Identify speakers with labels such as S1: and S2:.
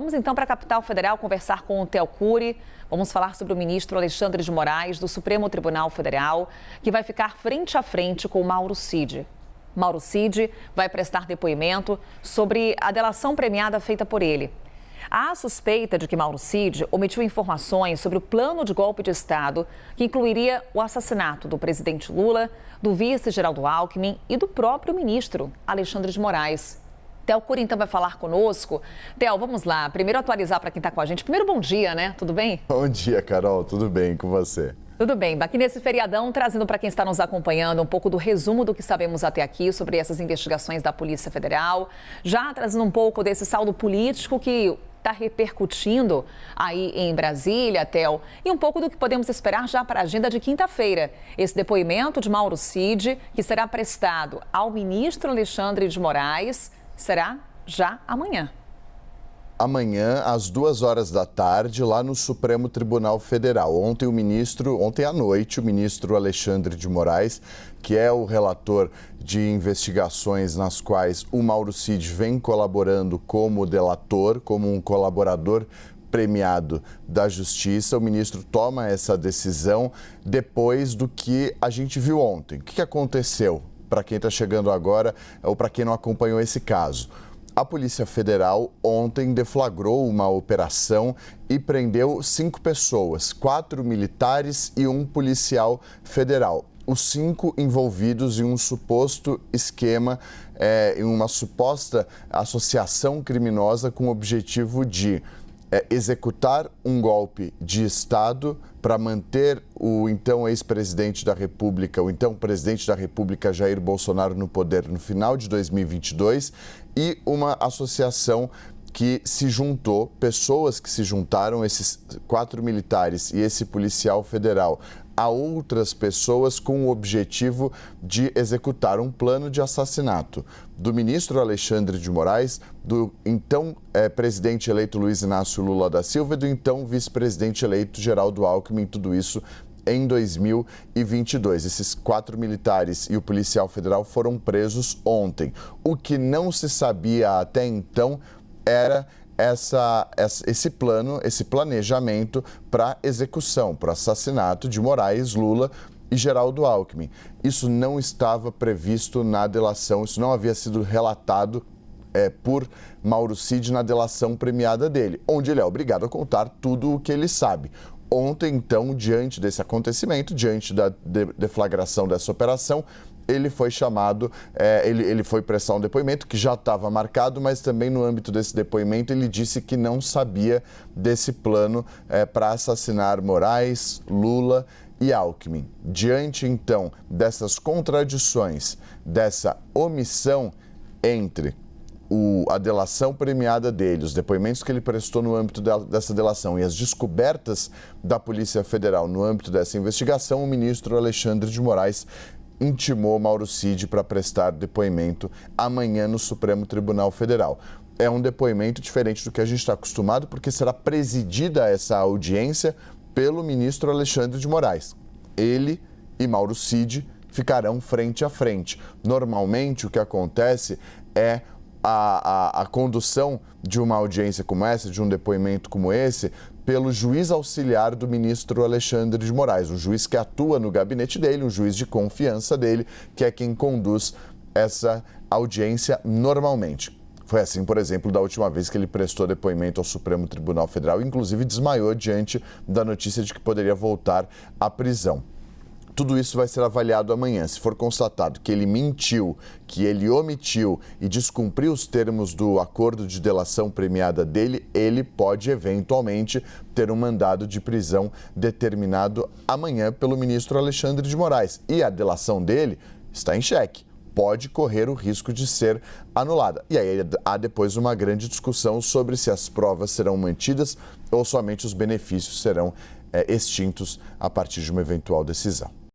S1: Vamos então para a capital federal conversar com o Theo Cury. Vamos falar sobre o ministro Alexandre de Moraes, do Supremo Tribunal Federal, que vai ficar frente a frente com o Mauro Cid. Mauro Cid vai prestar depoimento sobre a delação premiada feita por ele. Há suspeita de que Mauro Cid omitiu informações sobre o plano de golpe de Estado que incluiria o assassinato do presidente Lula, do vice Geraldo Alckmin e do próprio ministro Alexandre de Moraes. Theo Cury, então, vai falar conosco. Theo, vamos lá. Primeiro atualizar para quem está com a gente. Primeiro, bom dia, né? Tudo bem?
S2: Bom dia, Carol. Tudo bem com você?
S1: Tudo bem. Aqui nesse feriadão, trazendo para quem está nos acompanhando um pouco do resumo do que sabemos até aqui sobre essas investigações da Polícia Federal. Já trazendo um pouco desse saldo político que está repercutindo aí em Brasília, Theo, e um pouco do que podemos esperar já para a agenda de quinta-feira. Esse depoimento de Mauro Cid, que será prestado ao ministro Alexandre de Moraes, será já amanhã.
S2: Amanhã, às 2h da tarde, lá no Supremo Tribunal Federal. Ontem à noite, o ministro Alexandre de Moraes, que é o relator de investigações nas quais o Mauro Cid vem colaborando como delator, como um colaborador premiado da Justiça, o ministro toma essa decisão depois do que a gente viu ontem. O que aconteceu? Para quem está chegando agora ou para quem não acompanhou esse caso. A Polícia Federal ontem deflagrou uma operação e prendeu 5 pessoas, 4 militares e 1 policial federal. Os 5 envolvidos em um suposto esquema, em uma suposta associação criminosa com o objetivo de executar um golpe de Estado para manter o então ex-presidente da República, o então presidente da República Jair Bolsonaro no poder no final de 2022 e uma associação que se juntou, pessoas que se juntaram, esses 4 militares e esse policial federal, a outras pessoas com o objetivo de executar um plano de assassinato do ministro Alexandre de Moraes, do então presidente eleito Luiz Inácio Lula da Silva e do então vice-presidente eleito Geraldo Alckmin, tudo isso em 2022. Esses 4 militares e o policial federal foram presos ontem. O que não se sabia até então era esse plano, esse planejamento para execução, para assassinato de Moraes, Lula e Geraldo Alckmin. Isso não estava previsto na delação, isso não havia sido relatado por Mauro Cid na delação premiada dele, onde ele é obrigado a contar tudo o que ele sabe. Ontem, então, diante desse acontecimento, diante da deflagração dessa operação, ele foi chamado, ele foi prestar um depoimento que já estava marcado, mas também no âmbito desse depoimento ele disse que não sabia desse plano para assassinar Moraes, Lula e Alckmin. Diante, então, dessas contradições, dessa omissão entre a delação premiada dele, os depoimentos que ele prestou no âmbito dessa delação e as descobertas da Polícia Federal no âmbito dessa investigação, o ministro Alexandre de Moraes intimou Mauro Cid para prestar depoimento amanhã no Supremo Tribunal Federal. É um depoimento diferente do que a gente está acostumado, porque será presidida essa audiência pelo ministro Alexandre de Moraes. Ele e Mauro Cid ficarão frente a frente. Normalmente, o que acontece é a condução de uma audiência como essa, de um depoimento como esse, pelo juiz auxiliar do ministro Alexandre de Moraes, um juiz que atua no gabinete dele, um juiz de confiança dele, que é quem conduz essa audiência normalmente. Foi assim, por exemplo, da última vez que ele prestou depoimento ao Supremo Tribunal Federal, inclusive desmaiou diante da notícia de que poderia voltar à prisão. Tudo isso vai ser avaliado amanhã. Se for constatado que ele mentiu, que ele omitiu e descumpriu os termos do acordo de delação premiada dele, ele pode eventualmente ter um mandado de prisão determinado amanhã pelo ministro Alexandre de Moraes. E a delação dele está em xeque. Pode correr o risco de ser anulada. E aí há depois uma grande discussão sobre se as provas serão mantidas ou somente os benefícios serão extintos a partir de uma eventual decisão.